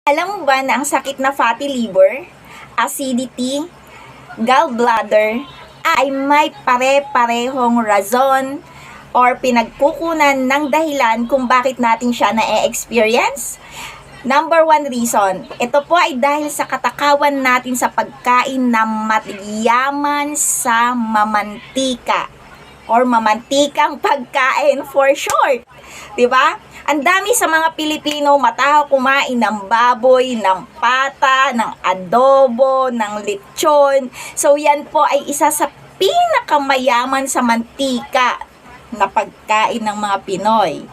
Alam mo ba na ang sakit na fatty liver, acidity, gallbladder ay may pare-parehong rason or pinagkukunan ng dahilan kung bakit natin siya na-experience? Number one reason, ito po ay dahil sa katakawan natin sa pagkain na mayaman sa mamantika or mamantikang pagkain for short. 'Di ba? Ang dami sa mga Pilipino mataho kumain ng baboy, ng pata, ng adobo, ng lechon. So yan po ay isa sa pinakamayaman sa mantika na pagkain ng mga Pinoy.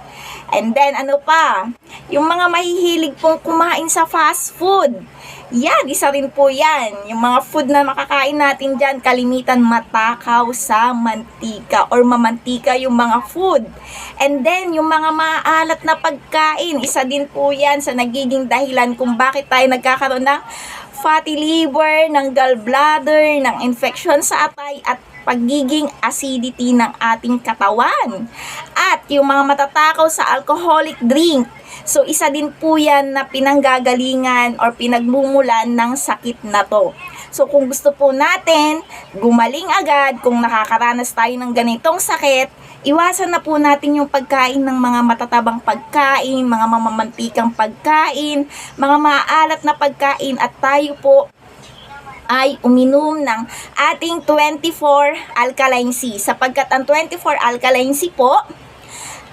And then ano pa? Yung mga mahihilig pong kumain sa fast food. Yan, isa rin po yan. Yung mga food na makakain natin dyan, kalimitan matakaw sa mantika or mamantika yung mga food. And then, yung mga maalat na pagkain, isa din po yan sa nagiging dahilan kung bakit tayo nagkakaroon ng fatty liver, ng gallbladder, ng infection sa atay at pagiging acidity ng ating katawan. At yung mga matatakaw sa alcoholic drink. So, isa din po yan na pinanggagalingan or pinagmumulan ng sakit na to. So, kung gusto po natin gumaling agad, kung nakakaranas tayo ng ganitong sakit, iwasan na po natin yung pagkain ng mga matatabang pagkain, mga mamamantikang pagkain, mga maalat na pagkain at tayo po ay uminom ng ating 24 alkaline C. Sapagkat ang 24 alkaline C po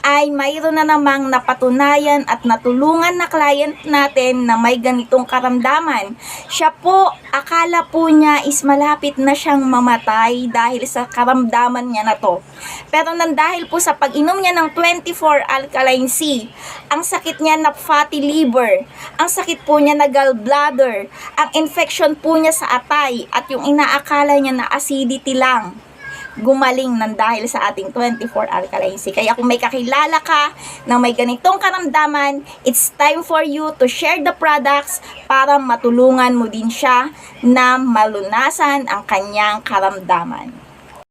ay mayroon na namang napatunayan at natulungan na client natin na may ganitong karamdaman. Siya po, akala po niya is malapit na siyang mamatay dahil sa karamdaman niya na to. Pero dahil po sa pag-inom niya ng 24 alkaline C, ang sakit niya na fatty liver, ang sakit po niya na gallbladder, ang infection po niya sa atay at yung inaakala niya na acidity lang, gumaling ng dahil sa ating 24 alkaline C. Kaya kung may kakilala ka na may ganitong karamdaman, it's time for you to share the products para matulungan mo din siya na malunasan ang kanyang karamdaman.